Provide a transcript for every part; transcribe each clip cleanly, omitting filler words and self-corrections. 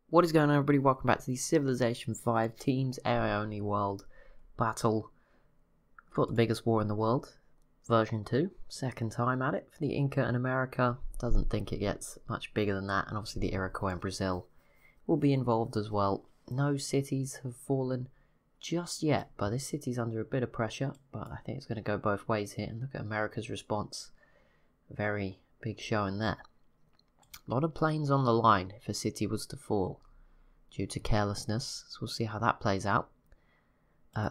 What is going on, everybody? Welcome back to the Civilization 5 Teams AI Only World Battle. We've got the biggest war in the world, version 2, second time at it for the Inca and America. Doesn't think it gets much bigger than that, and obviously the Iroquois and Brazil will be involved as well. No cities have fallen just yet, but this city's under a bit of pressure, but I think it's going to go both ways here. And look at America's response. Very big showing there. A lot of planes on the line if a city was to fall due to carelessness, so we'll see how that plays out.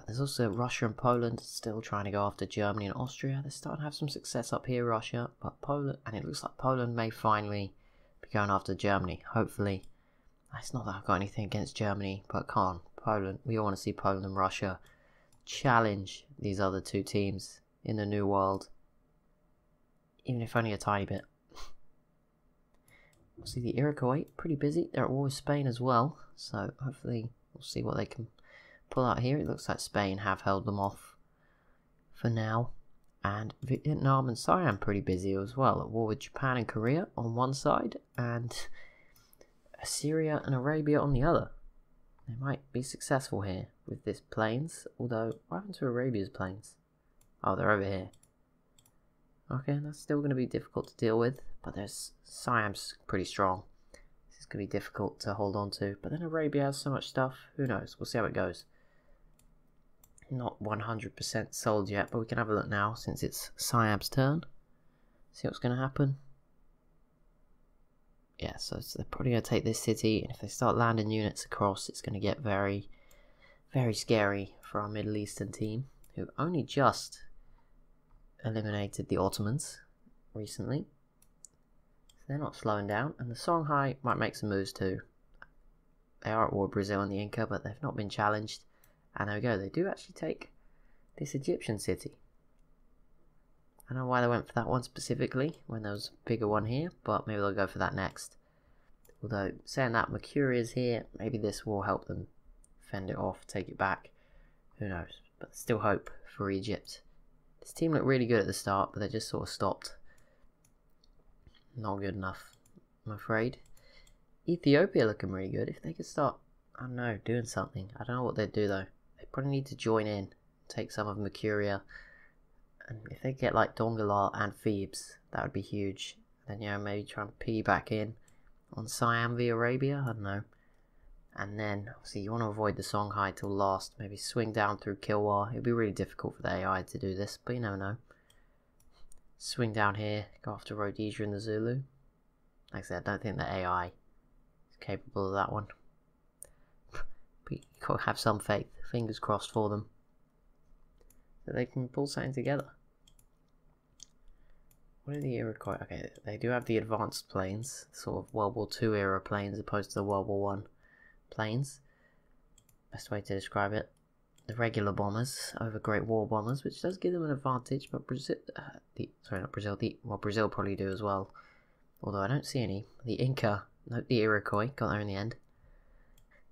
There's also Russia and Poland still trying to go after Germany and Austria. They're starting to have some success up here, Russia, but Poland, and it looks like Poland may finally be going after Germany. Hopefully, it's not that I've got anything against Germany, but come on, Poland. We all want to see Poland and Russia challenge these other two teams in the New World, even if only a tiny bit. We'll see the Iroquois, pretty busy. They're at war with Spain as well, so hopefully we'll see what they can pull out here. It looks like Spain have held them off for now. And Vietnam and Siam pretty busy as well, at war with Japan and Korea on one side, and Syria and Arabia on the other. They might be successful here with this planes, although what happened to Arabia's planes? Oh, they're over here. Okay, that's still going to be difficult to deal with, but there's Siam's pretty strong. This is going to be difficult to hold on to, but then Arabia has so much stuff, who knows, we'll see how it goes. Not 100% sold yet, but we can have a look now since it's Siam's turn. See what's going to happen. Yeah, so they're probably going to take this city, and if they start landing units across, it's going to get very, very scary for our Middle Eastern team, who only just eliminated the Ottomans recently. So they're not slowing down, and the Songhai might make some moves too. They are at war with Brazil and the Inca, but they've not been challenged. And there we go, they do actually take this Egyptian city. I don't know why they went for that one specifically when there was a bigger one here, but maybe they'll go for that next. Although, saying that, Mercuria's here, maybe this will help them fend it off, take it back. Who knows, but still hope for Egypt. This team looked really good at the start, but they just sort of stopped. Not good enough, I'm afraid. Ethiopia looking really good. If they could start, I don't know, doing something. I don't know what they'd do though. They probably need to join in, take some of Mercuria. And if they get like Dongola and Thebes, that would be huge. Then, you know, maybe try and piggyback in on Siam via Arabia, I don't know. And then, obviously, you want to avoid the Songhai till last. Maybe swing down through Kilwa. It'd be really difficult for the AI to do this, but you never know. Swing down here, go after Rhodesia and the Zulu. Like I said, I don't think the AI is capable of that one. But you got to have some faith. Fingers crossed for them, that they can pull something together. What are the Iroquois? Okay, they do have the advanced planes, sort of World War II era planes, opposed to the World War I planes. Best way to describe it. The regular bombers over Great War bombers, which does give them an advantage, but Brazil, Brazil probably do as well. Although I don't see any. The Inca, no, the Iroquois, got there in the end,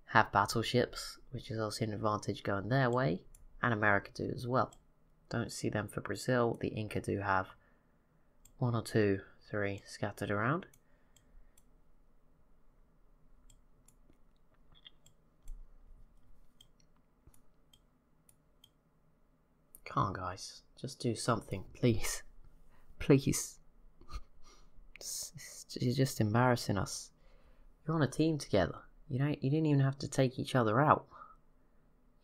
have battleships, which is also an advantage going their way, and America do as well. Don't see them for Brazil. The Inca do have 1 or 2, 3 scattered around. Come on, guys, just do something, please. Please. You're just embarrassing us. You're on a team together. You didn't even have to take each other out.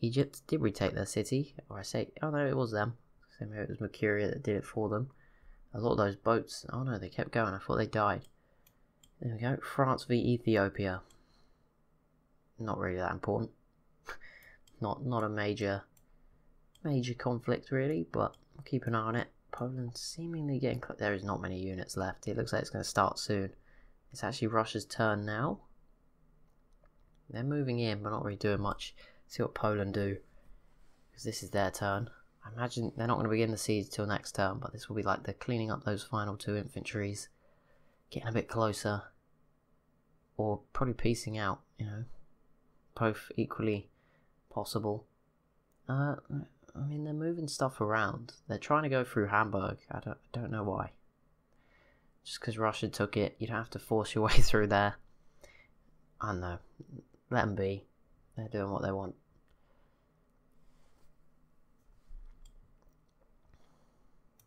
Egypt did retake their city, or I say, oh no, it was them. So maybe it was Mercuria that did it for them. A lot of those boats, oh no, they kept going. I thought they died. There we go. France v Ethiopia. Not really that important. not a major conflict really, but I'll keep an eye on it. Poland seemingly getting close. There is not many units left. It looks like it's going to start soon. It's actually Russia's turn now. They're moving in, but not really doing much. See what Poland do, because this is their turn. I imagine they're not going to begin the siege till next turn, but this will be like they're cleaning up those final 2 infantries, getting a bit closer, or probably piecing out, you know, both equally possible. I mean, they're moving stuff around. They're trying to go through Hamburg. I don't know why. Just because Russia took it, you don't have to force your way through there. I don't know. Let them be. They're doing what they want.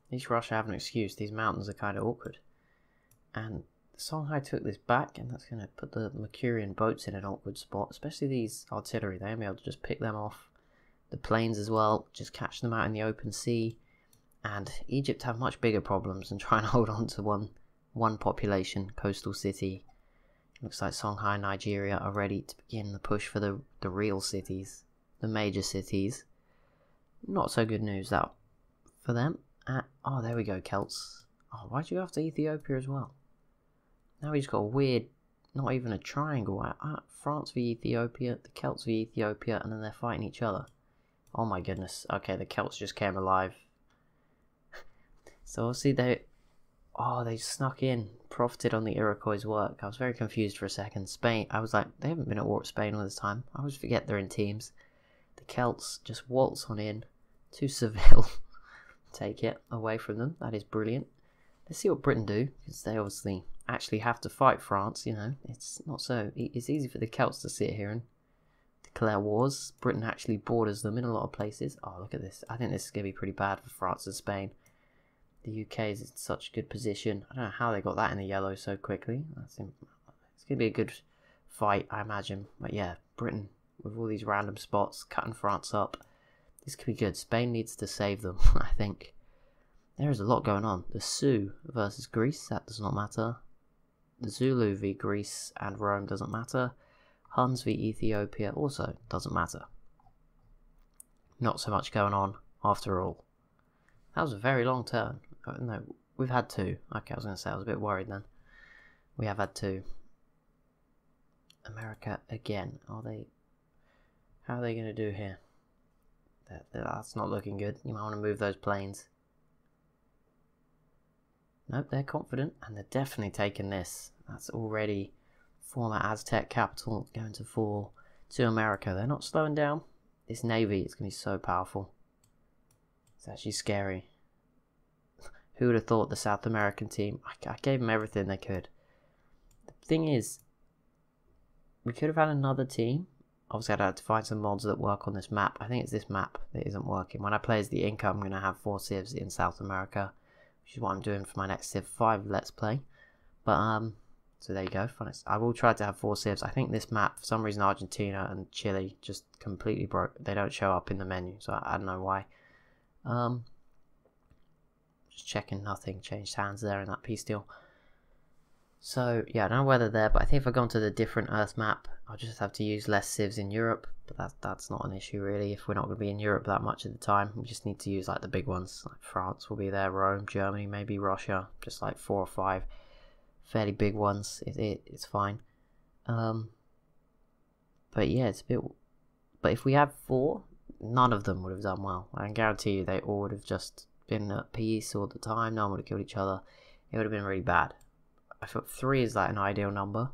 At least Russia have an excuse. These mountains are kind of awkward. And Songhai took this back, and that's going to put the Mercurian boats in an awkward spot. Especially these artillery. They may be able to just pick them off. The planes as well. Just catch them out in the open sea. And Egypt have much bigger problems than trying to hold on to one population coastal city. Looks like Songhai and Nigeria are ready to begin the push for the real cities, the major cities. Not so good news that for them. Oh, there we go, Celts. Oh, why'd you go after Ethiopia as well? Now we just got a weird, not even a triangle. France v Ethiopia, the Celts v Ethiopia, and then they're fighting each other. Oh my goodness. Okay, the Celts just came alive. So obviously they snuck in, profited on the Iroquois' work. I was very confused for a second. Spain, I was like, they haven't been at war with Spain all this time. I always forget they're in teams. The Celts just waltz on in to Seville. Take it away from them. That is brilliant. Let's see what Britain do, because they obviously actually have to fight France, you know. It's not so... It's easy for the Celts to sit here and declare wars. Britain actually borders them in a lot of places. Oh, look at this. I think this is going to be pretty bad for France and Spain. The UK is in such a good position. I don't know how they got that in the yellow so quickly. It's going to be a good fight, I imagine. But yeah, Britain, with all these random spots, cutting France up. This could be good. Spain needs to save them, I think. There is a lot going on. The Sioux versus Greece, that does not matter. The Zulu v Greece and Rome doesn't matter. Huns v Ethiopia also doesn't matter. Not so much going on after all. That was a very long turn. Oh, no, we've had two. Okay, I was going to say, I was a bit worried then. We have had two. America again. How are they going to do here? That's not looking good. You might want to move those planes. Nope, they're confident, and they're definitely taking this. That's already former Aztec capital going to fall to America. They're not slowing down. This navy is going to be so powerful. It's actually scary. Who would have thought the South American team? I gave them everything they could. The thing is, we could have had another team. Obviously, I'd have to find some mods that work on this map. I think it's this map that isn't working. When I play as the Inca, I'm going to have 4 civs in South America, which is what I'm doing for my next Civ 5 Let's Play. But, so there you go. I will try to have 4 civs. I think this map, for some reason, Argentina and Chile just completely broke. They don't show up in the menu, so I don't know why. Just checking nothing changed hands there in that peace deal. So, yeah, I don't know whether there, but I think if I go onto the different Earth map, I'll just have to use less civs in Europe, but that's not an issue really. If we're not going to be in Europe that much of the time, we just need to use like the big ones. Like France will be there, Rome, Germany, maybe Russia, just like 4 or 5 fairly big ones. It's fine. But yeah, it's a bit... But if we had 4, none of them would have done well. I can guarantee you they all would have just been at peace all the time. No one would have killed each other. It would have been really bad. I thought 3 is like an ideal number.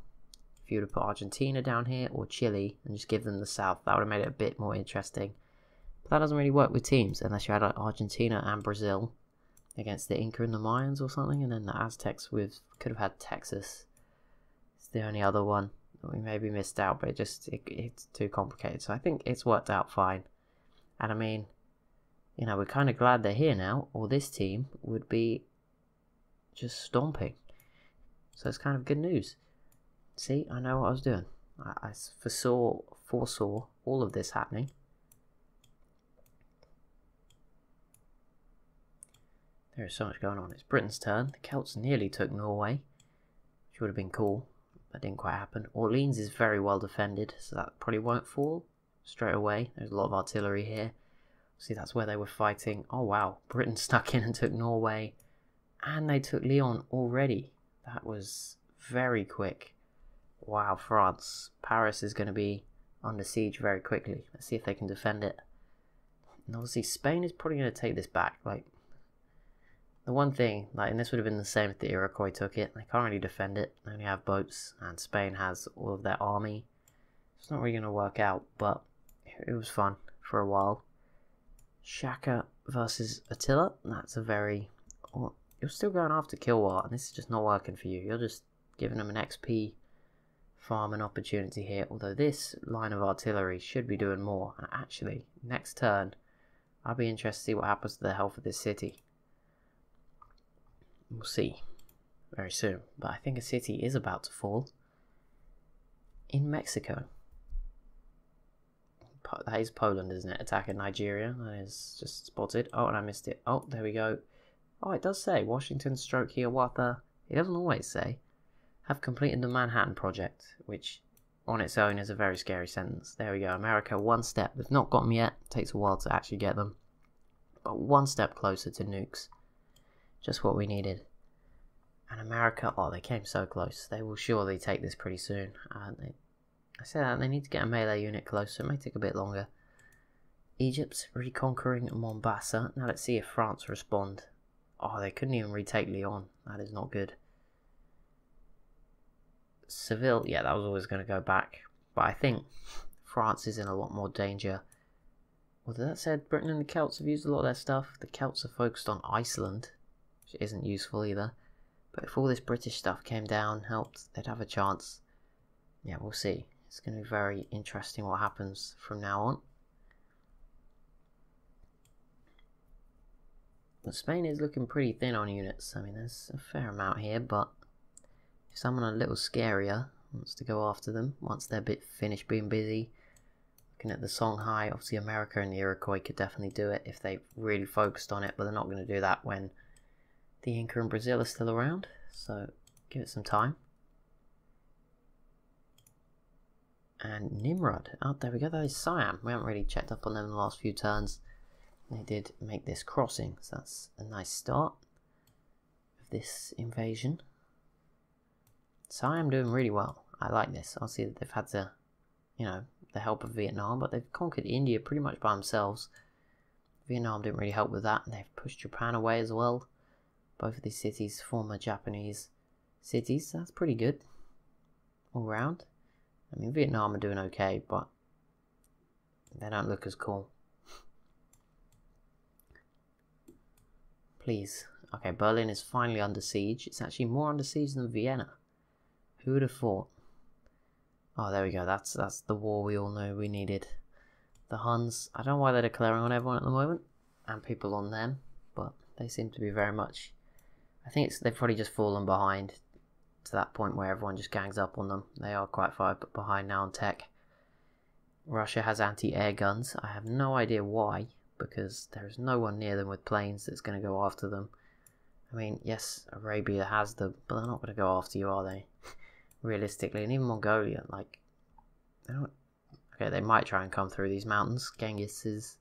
If you would have put Argentina down here or Chile and just give them the south, that would have made it a bit more interesting. But that doesn't really work with teams unless you had like Argentina and Brazil against the Inca and the Mayans or something, and then the Aztecs could have had Texas. It's the only other one that we maybe missed out, but it's too complicated. So I think it's worked out fine. And I mean, you know, we're kind of glad they're here now, or this team would be just stomping. So it's kind of good news. See, I know what I was doing. I foresaw all of this happening. There is so much going on. It's Britain's turn. The Celts nearly took Norway, which would have been cool. That didn't quite happen. Orleans is very well defended, so that probably won't fall straight away. There's a lot of artillery here. See, that's where they were fighting. Oh wow, Britain stuck in and took Norway. And they took Lyon already. That was very quick. Wow, France. Paris is going to be under siege very quickly. Let's see if they can defend it. And obviously Spain is probably going to take this back. Like, the one thing, like, and this would have been the same if the Iroquois took it. They can't really defend it. They only have boats, and Spain has all of their army. It's not really going to work out, but it was fun for a while. Shaka versus Attila. That's a very... Oh, you're still going after Kilwa, and this is just not working for you. You're just giving them an XP farm an opportunity here, although this line of artillery should be doing more. And actually, next turn, I'll be interested to see what happens to the health of this city. We'll see very soon, but I think a city is about to fall in Mexico. That is Poland, isn't it? Attacking Nigeria. That is just spotted. Oh, and I missed it. Oh, there we go. Oh, it does say Washington stroke Hiawatha. It doesn't always say. Have completed the Manhattan Project, which on its own is a very scary sentence. There we go. America, one step. They've not got them yet. It takes a while to actually get them. But one step closer to nukes. Just what we needed. And America, oh, they came so close. They will surely take this pretty soon. I say that, they need to get a melee unit closer. It may take a bit longer. Egypt's reconquering Mombasa. Now let's see if France respond. Oh, they couldn't even retake Lyon. That is not good. Seville, yeah, that was always going to go back. But I think France is in a lot more danger. Although that said, Britain and the Celts have used a lot of their stuff. The Celts are focused on Iceland, which isn't useful either. But if all this British stuff came down, helped, they'd have a chance. Yeah, we'll see. It's going to be very interesting what happens from now on. But Spain is looking pretty thin on units. I mean, there's a fair amount here, but if someone a little scarier wants to go after them, once they're finished being busy, looking at the Songhai, obviously America and the Iroquois could definitely do it if they really focused on it, but they're not going to do that when the Inca and Brazil are still around, so give it some time. And Nimrod, oh there we go, that is Siam. We haven't really checked up on them in the last few turns. They did make this crossing, so that's a nice start of this invasion. Siam doing really well. I like this. I'll see that they've had to, you know, the help of Vietnam, but they've conquered India pretty much by themselves. Vietnam didn't really help with that, and they've pushed Japan away as well. Both of these cities, former Japanese cities, that's pretty good all round. I mean, Vietnam are doing okay, but they don't look as cool. Please. Okay, Berlin is finally under siege. It's actually more under siege than Vienna. Who would have thought? Oh, there we go. That's the war we all know we needed. The Huns, I don't know why they're declaring on everyone at the moment, and people on them, but they seem to be very much... I think they've probably just fallen behind to that point where everyone just gangs up on them. They are quite far behind now on tech. Russia has anti-air guns. I have no idea why, because there is no one near them with planes that's going to go after them. I mean, yes, Arabia has them, but they're not going to go after you, are they? Realistically, and even Mongolia, like, they don't... Okay, they might try and come through these mountains. Genghis is,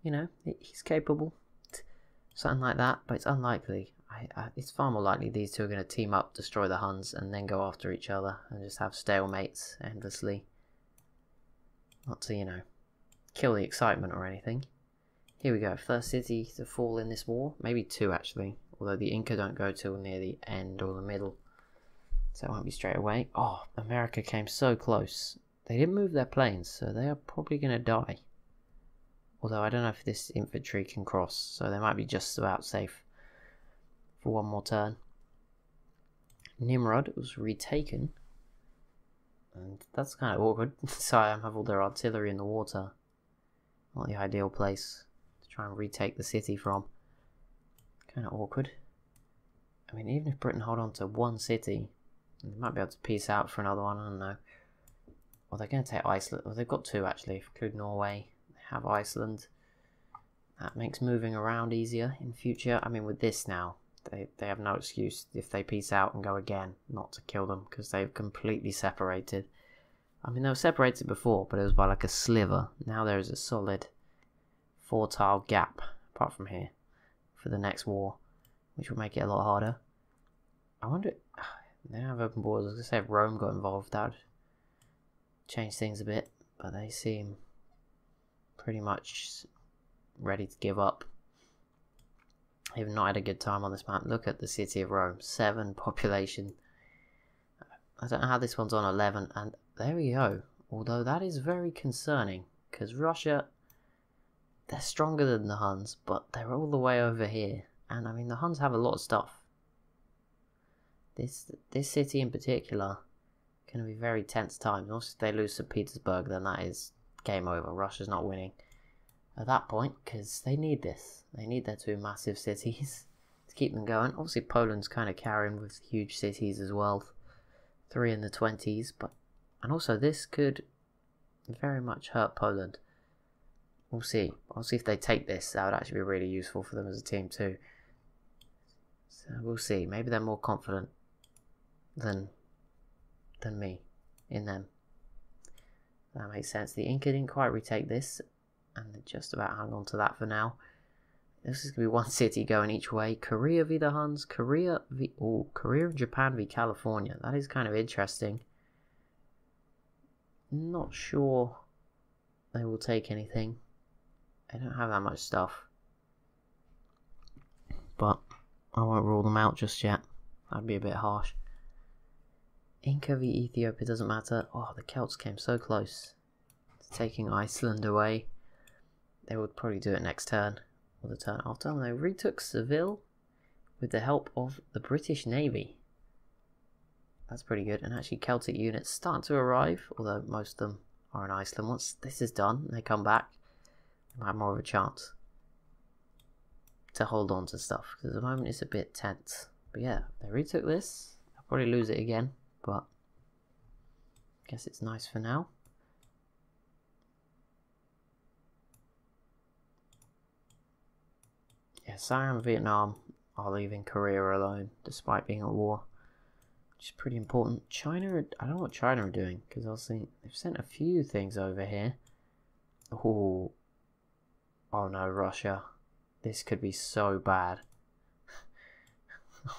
you know, he's capable. Something like that, but it's unlikely. It's far more likely these two are going to team up, destroy the Huns, and then go after each other, and just have stalemates endlessly. Not to, you know, kill the excitement or anything. Here we go, first city to fall in this war. Maybe two, actually. Although the Inca don't go till near the end or the middle. So it won't be straight away. Oh, America came so close. They didn't move their planes, so they are probably going to die. Although I don't know if this infantry can cross, so they might be just about safe for one more turn. Nimrod was retaken. And that's kind of awkward. Siam have all their artillery in the water. Not the ideal place to try and retake the city from. Kind of awkward. I mean, even if Britain hold on to one city, they might be able to peace out for another one, I don't know. Well, they're going to take Iceland. Well, they've got two actually, include Norway. They have Iceland. That makes moving around easier in future. I mean, with this now, they have no excuse if they peace out and go again not to kill them, because they've completely separated. I mean, they were separated before, but it was by like a sliver. Now there is a solid 4-tile gap, apart from here, for the next war, which will make it a lot harder. I wonder... They don't have open borders. I was going to say if Rome got involved, that would change things a bit, but they seem pretty much ready to give up. They've not had a good time on this map. Look at the city of Rome, 7 population. I don't know how this one's on 11, and there we go. Although that is very concerning, because Russia, they're stronger than the Huns, but they're all the way over here. And I mean, the Huns have a lot of stuff. This city in particular Going to be very tense times. Also, if they lose St. Petersburg, then that is game over. Russia's not winning at that point, because they need this. They need their two massive cities to keep them going. Obviously, Poland's kind of carrying with huge cities as well. 3 in the 20s, but and also this could very much hurt Poland. We'll see. I'll see if they take this. That would actually be really useful for them as a team too. So we'll see. Maybe they're more confident than me in them. That makes sense. The Inca didn't quite retake this, and they just about hung on to that for now. This is going to be one city going each way. Korea v the Huns. Korea and Japan v California. That is kind of interesting. Not sure they will take anything. They don't have that much stuff. But I won't rule them out just yet. That'd be a bit harsh. Inca v Ethiopia doesn't matter. Oh, the Celts came so close to taking Iceland away. They would probably do it next turn. Or the turn after. And they retook Seville with the help of the British Navy. That's pretty good. And actually Celtic units start to arrive, although most of them are in Iceland. Once this is done and they come back, they might have more of a chance to hold on to stuff. Because at the moment it's a bit tense. But yeah, they retook this. They'll probably lose it again. But I guess it's nice for now. Yeah, Siam and Vietnam are leaving Korea alone despite being at war, which is pretty important. China, I don't know what China are doing, because obviously they've sent a few things over here. Oh no, Russia. This could be so bad.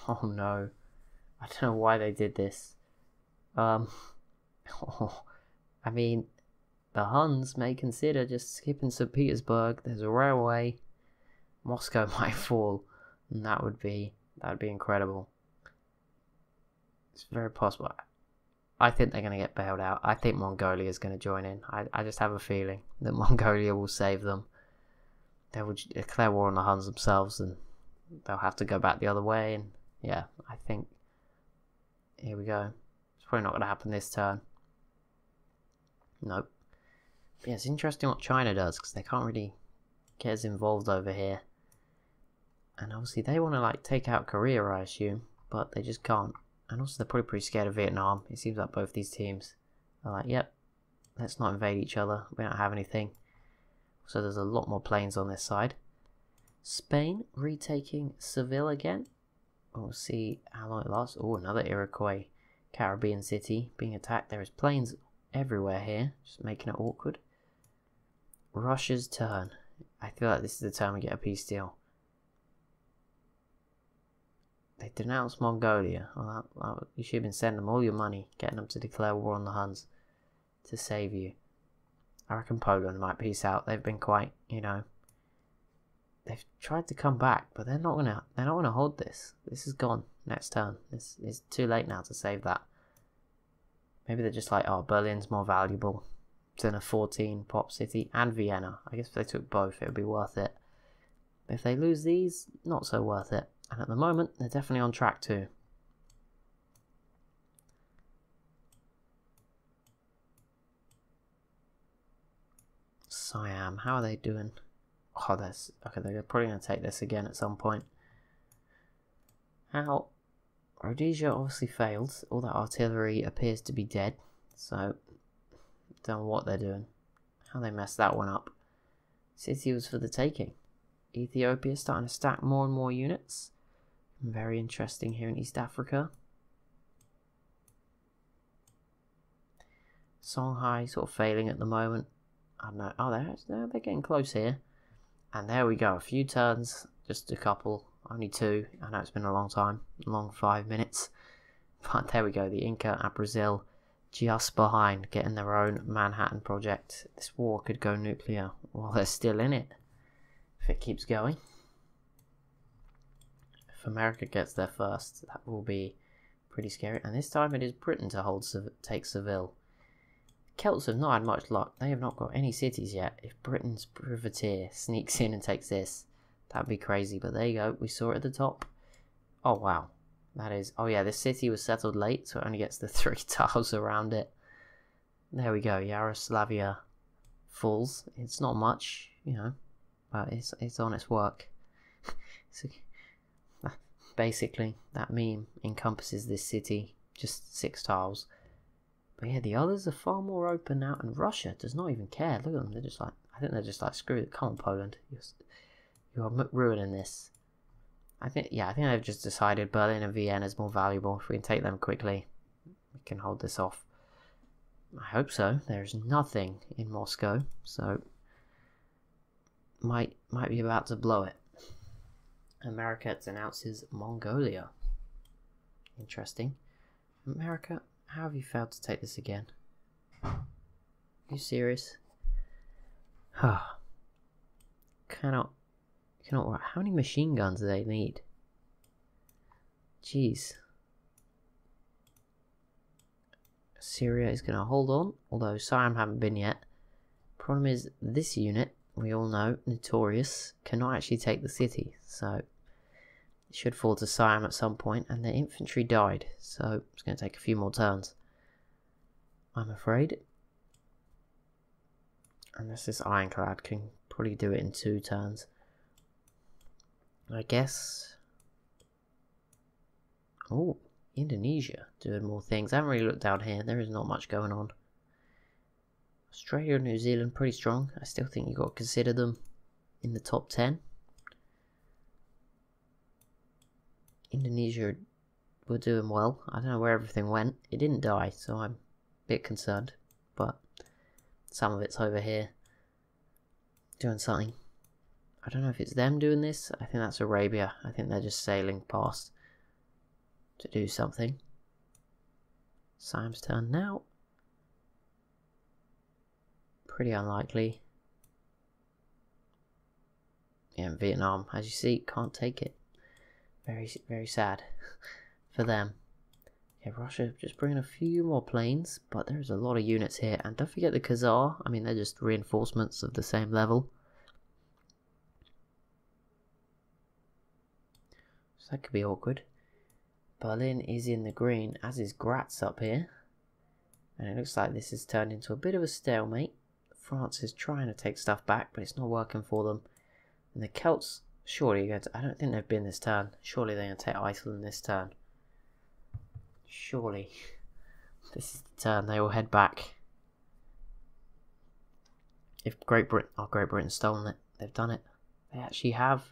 Oh no. I don't know why they did this. I mean, the Huns may consider just skipping St. Petersburg. There's a railway. Moscow might fall, and that would be incredible. It's very possible. I think they're going to get bailed out. I think Mongolia is going to join in. I just have a feeling that Mongolia will save them. They will declare war on the Huns themselves, and they'll have to go back the other way. And yeah, I think here we go. It's probably not going to happen this turn. Nope. But yeah, it's interesting what China does, because they can't really get as involved over here. And obviously they want to like take out Korea, I assume, but they just can't. And also they're probably pretty scared of Vietnam. It seems like both these teams are like, yep, let's not invade each other. We don't have anything. So there's a lot more planes on this side. Spain retaking Seville again. We'll see how long it lasts. Oh, another Iroquois Caribbean city being attacked. There is planes everywhere here, just making it awkward. Russia's turn. I feel like this is the time we get a peace deal. They denounced Mongolia. Well, you should have been sending them all your money, getting them to declare war on the Huns to save you. I reckon Poland might peace out. They've been quite, they've tried to come back, but they're not gonna hold this. This is gone next turn. It's too late now to save that. Maybe they're just like, oh, Berlin's more valuable than a 14 pop city, and Vienna. I guess if they took both, it would be worth it. If they lose these, not so worth it. And at the moment, they're definitely on track too. Siam, how are they doing? Oh, that's okay. They're probably going to take this again at some point. How? Rhodesia obviously failed. All that artillery appears to be dead. So, don't know what they're doing. How they messed that one up. City was for the taking. Ethiopia starting to stack more and more units. Very interesting here in East Africa. Songhai sort of failing at the moment. I don't know. Oh, they're getting close here. And there we go. A few turns. Just a couple. Only 2. I know it's been a long time. Long 5 minutes. But there we go. The Inca and Brazil just behind, getting their own Manhattan project. This war could go nuclear while they're still in it, if it keeps going. If America gets there first, that will be pretty scary. And this time it is Britain to take Seville. Celts have not had much luck. They have not got any cities yet. If Britain's privateer sneaks in and takes this, that'd be crazy. But there you go. We saw it at the top. Oh, wow. That is... Oh yeah, this city was settled late, so it only gets the 3 tiles around it. There we go, Yaroslavia falls. It's not much, you know, but it's honest work. So, basically, that meme encompasses this city, just 6 tiles. But yeah, the others are far more open now, and Russia does not even care. Look at them, they're just like, I think they're just like, screw it, come on Poland, you're ruining this. I think they've just decided Berlin and Vienna is more valuable. If we can take them quickly, we can hold this off. I hope so. There's nothing in Moscow, so might be about to blow it. America announces Mongolia. Interesting. America, how have you failed to take this again? Are you serious? Cannot work. How many machine guns do they need? Jeez. Syria is going to hold on, although Siam haven't been yet. Problem is, this unit, we all know, notorious, cannot actually take the city, so it should fall to Siam at some point, and their infantry died, so it's going to take a few more turns, I'm afraid. Unless this ironclad can probably do it in 2 turns. I guess. Oh, Indonesia doing more things. I haven't really looked down here. There is not much going on. Australia and New Zealand pretty strong. I still think you've got to consider them in the top 10. Indonesia were doing well. I don't know where everything went. It didn't die, so I'm a bit concerned. But some of it's over here doing something. I don't know if it's them doing this. I think that's Arabia. I think they're just sailing past to do something. Siam's turn now. Pretty unlikely. Yeah, and Vietnam, as you see, can't take it. Very, very sad for them. Yeah, Russia just bringing a few more planes, but there's a lot of units here. And don't forget the Khazar. I mean, they're just reinforcements of the same level. So that could be awkward. Berlin is in the green, as is Graz up here. And it looks like this has turned into a bit of a stalemate. France is trying to take stuff back, but it's not working for them. And the Celts, surely, I don't think they've been this turn. Surely they're going to take Iceland this turn. Surely. This is the turn. They will head back. If Great Britain's stolen it. They've done it. They actually have.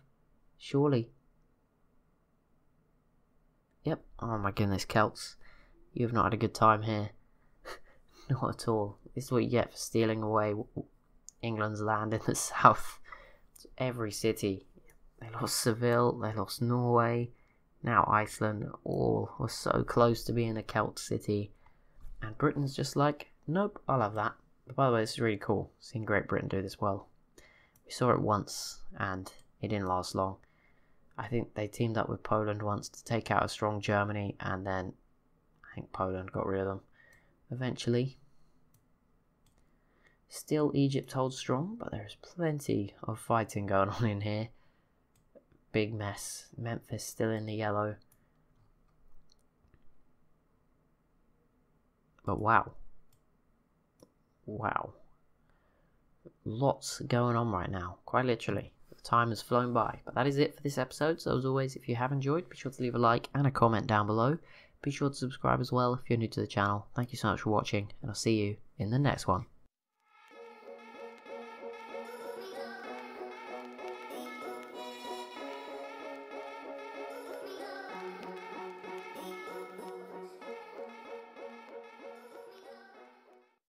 Surely. Yep. Oh my goodness, Celts. You have not had a good time here. Not at all. This is what you get for stealing away England's land in the south. Every city. They lost Seville, they lost Norway, now Iceland, all were so close to being a Celt city. And Britain's just like, nope, I'll have that. But by the way, this is really cool, seeing Great Britain do this well. We saw it once, and it didn't last long. I think they teamed up with Poland once to take out a strong Germany, and then I think Poland got rid of them eventually. Still, Egypt holds strong, but there's plenty of fighting going on in here. Big mess. Memphis still in the yellow. But wow. Wow. Lots going on right now, quite literally. The time has flown by. But that is it for this episode. So as always, if you have enjoyed, be sure to leave a like and a comment down below. Be sure to subscribe as well if you're new to the channel. Thank you so much for watching, and I'll see you in the next one.